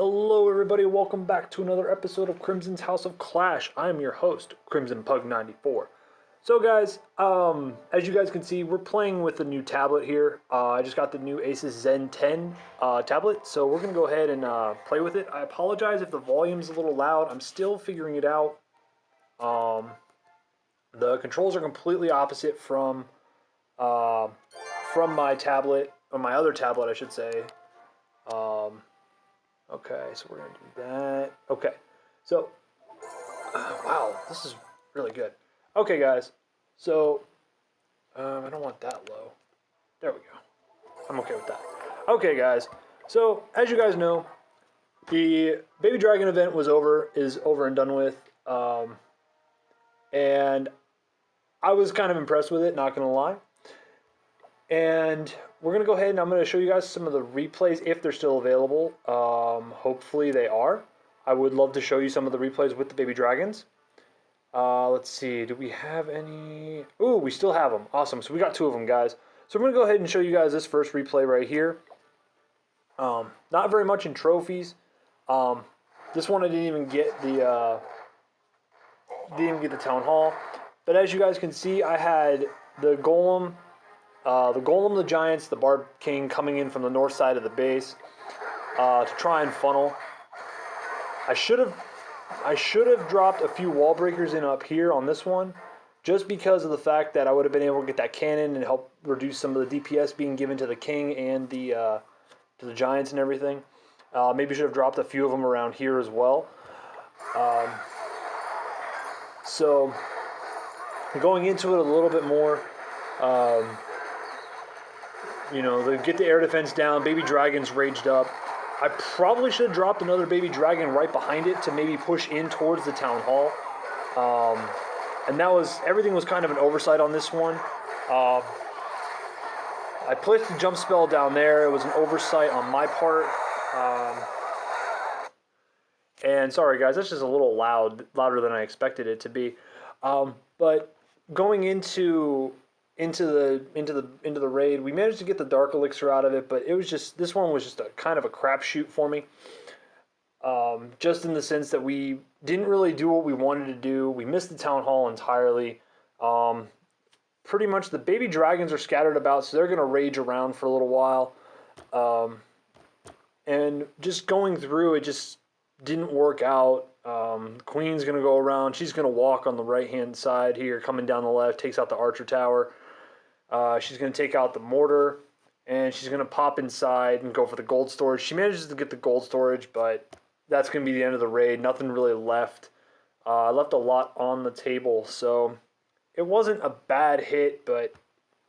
Hello everybody, welcome back to another episode of Crimson's House of Clash. I'm your host, Crimsonpug94. So guys, as you guys can see, we're playing with a new tablet here. I just got the new Asus Zen 10 tablet, so we're going to go ahead and play with it. I apologize if the volume's a little loud. I'm still figuring it out. The controls are completely opposite from my tablet, or my other tablet I should say. Okay, so we're going to do that. Okay, so, wow, this is really good. Okay, guys, so, I don't want that low. There we go. I'm okay with that. Okay, guys, so, as you guys know, the Baby Dragon event is over and done with, and I was kind of impressed with it, not going to lie. And we're going to go ahead and I'm going to show you guys some of the replays if they're still available. Hopefully they are. I would love to show you some of the replays with the baby dragons. Let's see. Do we have any? Ooh, we still have them. Awesome. So we got 2 of them, guys. So I'm going to go ahead and show you guys this first replay right here. Not very much in trophies. This one I didn't even get the town hall. But as you guys can see, I had the golem. The giants, the Barb King coming in from the north side of the base to try and funnel. I should have dropped a few wall breakers in up here on this one, just because of the fact that I would have been able to get that cannon and help reduce some of the DPS being given to the king and to the giants and everything. Maybe should have dropped a few of them around here as well. So going into it a little bit more. You know, they get the air defense down. Baby Dragon's raged up. I probably should have dropped another Baby Dragon right behind it to maybe push in towards the Town Hall. And everything was kind of an oversight on this one. I placed the jump spell down there. It was an oversight on my part. And sorry guys, that's just a little louder than I expected it to be. But going into the raid, we managed to get the dark elixir out of it, but this one was just a kind of a crapshoot for me. Just in the sense that we didn't really do what we wanted to do. We missed the town hall entirely. Pretty much the baby dragons are scattered about, so they're going to rage around for a little while. And just going through, it just didn't work out. Queen's going to go around. She's going to walk on the right-hand side here, coming down the left, takes out the archer tower. She's going to take out the mortar, and she's going to pop inside and go for the gold storage. She manages to get the gold storage, but that's going to be the end of the raid. Nothing really left. I left a lot on the table, so it wasn't a bad hit, but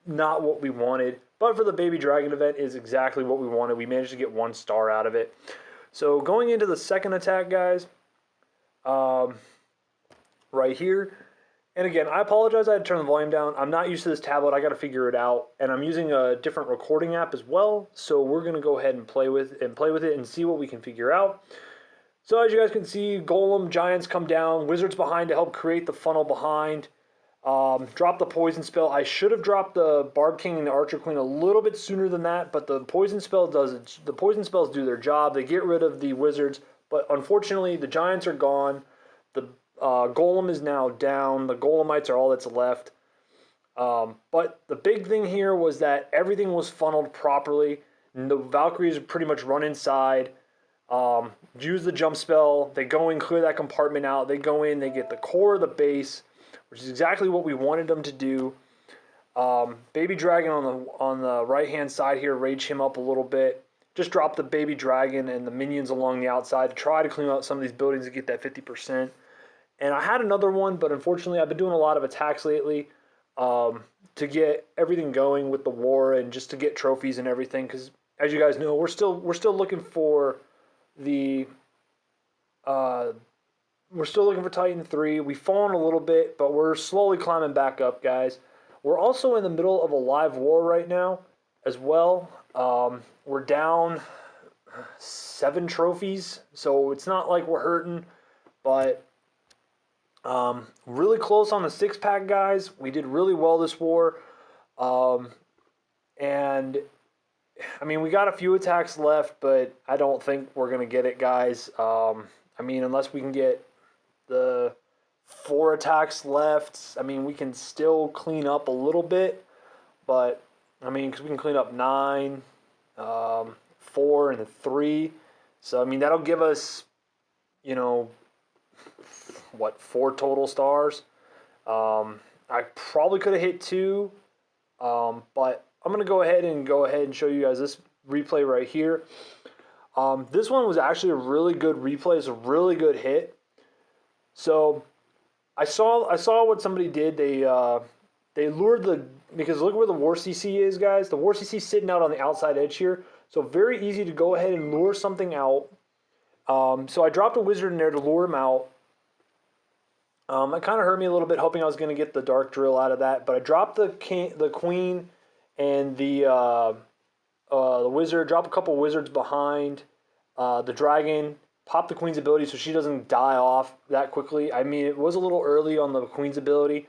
not what we wanted. But for the Baby Dragon event is exactly what we wanted. We managed to get 1 star out of it. So going into the second attack, guys, right here. And again, I apologize, I had to turn the volume down. I'm not used to this tablet, I got to figure it out. And I'm using a different recording app as well, so we're going to go ahead and play with it and see what we can figure out. So as you guys can see, Golem, Giants come down, Wizards behind to help create the funnel behind. Drop the poison spell. I should have dropped the Barb King and the Archer Queen a little bit sooner than that, but the poison spells do their job. They get rid of the Wizards, but unfortunately the Giants are gone. The Golem is now down. The Golemites are all that's left. But the big thing here was that everything was funneled properly. And the Valkyries pretty much run inside, use the jump spell. They go in, clear that compartment out. They go in, they get the core of the base, which is exactly what we wanted them to do. Baby Dragon on the right-hand side here, rage him up a little bit. Just drop the Baby Dragon and the minions along the outside to try to clean out some of these buildings to get that 50%. And I had another one, but unfortunately I've been doing a lot of attacks lately to get everything going with the war and just to get trophies and everything. Because as you guys know, we're still looking for the Titan 3. We've fallen a little bit, but we're slowly climbing back up, guys. We're also in the middle of a live war right now as well. We're down 7 trophies, so it's not like we're hurting, but really close on the 6-pack, guys. We did really well this war, and I mean, we got a few attacks left, but I don't think we're going to get it, guys. I mean, unless we can get the 4 attacks left, I mean, we can still clean up a little bit, but, I mean, because we can clean up 9, 4, and 3. So, I mean, that'll give us, you know, what, 4 total stars. I probably could have hit 2, but I'm going to go ahead and show you guys this replay right here. This one was actually a really good replay. It's a really good hit. So I saw what somebody did. They lured because look where the War CC is, guys. The War CC is sitting out on the outside edge here. So very easy to go ahead and lure something out. So I dropped a wizard in there to lure him out. It kind of hurt me a little bit, hoping I was going to get the dark drill out of that. But I dropped the queen and the wizard. Drop a couple wizards behind the dragon. Pop the queen's ability so she doesn't die off that quickly. I mean, it was a little early on the queen's ability.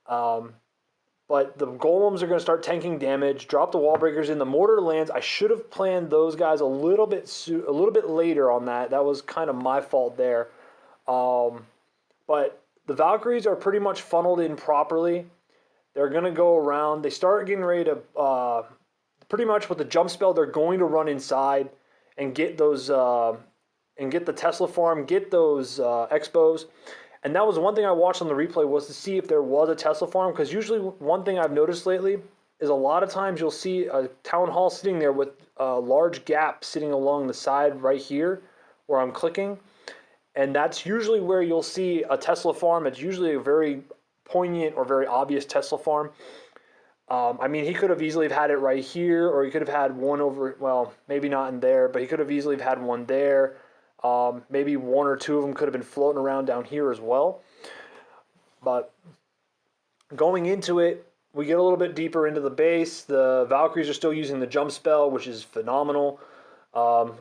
But the golems are going to start tanking damage. Drop the wall breakers in. The mortar lands. I should have planned those guys a little bit later on that. That was kind of my fault there. But the Valkyries are pretty much funneled in properly. They're going to go around. They start getting ready to, pretty much with the jump spell, they're going to run inside and get those, and get the Tesla farm, get those expos. And that was one thing I watched on the replay, was to see if there was a Tesla farm. Because usually one thing I've noticed lately is a lot of times you'll see a town hall sitting there with a large gap sitting along the side right here where I'm clicking. And that's usually where you'll see a Tesla farm. It's usually a very poignant or very obvious Tesla farm. I mean, he could have easily had it right here, or he could have had one over, well, maybe not in there, but he could have easily had one there. Maybe 1 or 2 of them could have been floating around down here as well. But going into it, we get a little bit deeper into the base. The Valkyries are still using the jump spell, which is phenomenal.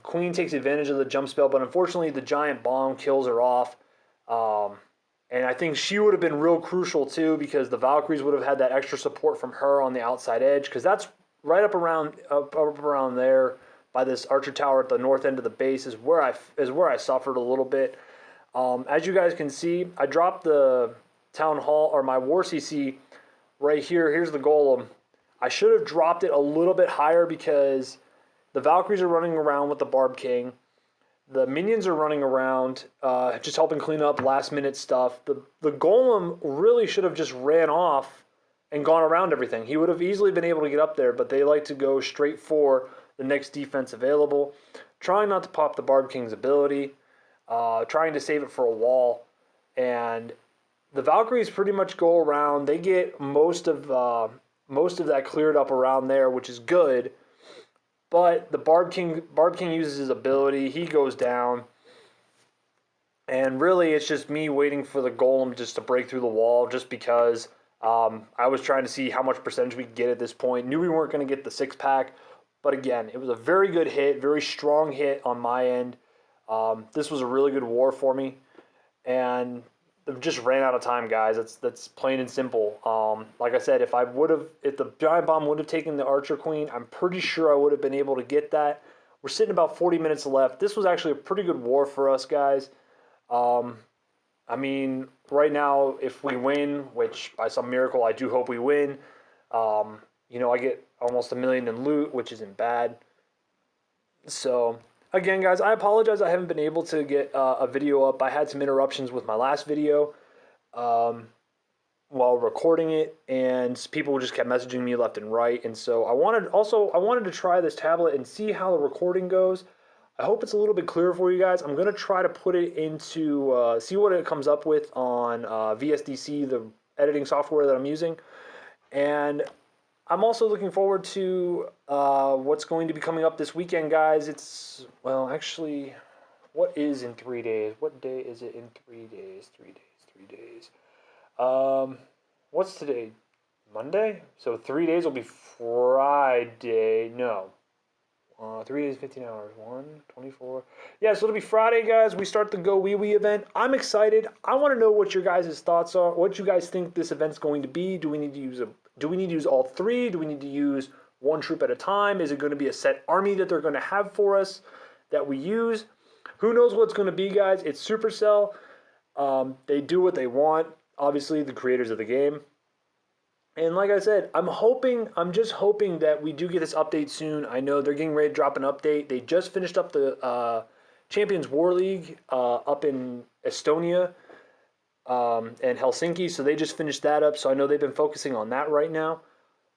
Queen takes advantage of the jump spell, but unfortunately the giant bomb kills her off. And I think she would have been real crucial too, because the Valkyries would have had that extra support from her on the outside edge, because that's right up around there by this archer tower at the north end of the base is where I suffered a little bit. As you guys can see, I dropped the town hall, or my war CC right here. Here's the golem. I should have dropped it a little bit higher because the Valkyries are running around with the Barb King. The minions are running around, just helping clean up last-minute stuff. The golem really should have just ran off and gone around everything. He would have easily been able to get up there, but they like to go straight for the next defense available. Trying not to pop the Barb King's ability, trying to save it for a wall. And the Valkyries pretty much go around. They get most of that cleared up around there, which is good. But the Barb King uses his ability. He goes down. And really, it's just me waiting for the golem just to break through the wall, just because I was trying to see how much percentage we could get at this point. Knew we weren't going to get the 6-pack. But again, it was a very good hit, very strong hit on my end. This was a really good war for me. And just ran out of time, guys. That's plain and simple. Like I said, if the giant bomb would have taken the archer queen, I'm pretty sure I would have been able to get that. We're sitting about 40 minutes left. This was actually a pretty good war for us, guys. I mean, right now, if we win, which by some miracle I do hope we win, you know, I get almost $1 million in loot, which isn't bad. So again, guys, I apologize I haven't been able to get a video up. I had some interruptions with my last video while recording it, and people just kept messaging me left and right. And so I wanted to try this tablet and see how the recording goes. I hope it's a little bit clearer for you guys. I'm going to try to put it into, see what it comes up with on VSDC, the editing software that I'm using. And I'm also looking forward to what's going to be coming up this weekend, guys. It's, well, actually, what is in 3 days? What day is it in 3 days? 3 days. What's today? Monday? So 3 days will be Friday. No. 3 days, 15 hours. 24. Yeah, so it'll be Friday, guys. We start the Go Wee Wee event. I'm excited. I want to know what your guys' thoughts are. What you guys think this event's going to be. Do we need to use all 3? Do we need to use one troop at a time? Is it going to be a set army that they're going to have for us that we use? Who knows what's going to be, guys? It's Supercell. They do what they want, obviously, the creators of the game. And like I said, I'm just hoping that we do get this update soon. I know they're getting ready to drop an update. They just finished up the Champions War League up in Estonia and Helsinki, so they just finished that up. So I know they've been focusing on that right now.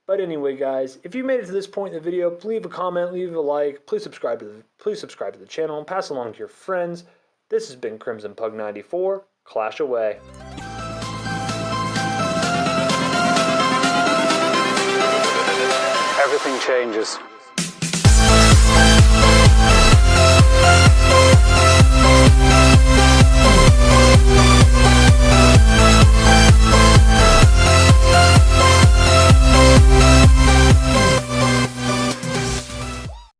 But anyway, guys, if you made it to this point in the video, leave a comment, leave a like, please subscribe to the channel, and pass along to your friends. This has been Crimsonpug94. Clash away. Everything changes.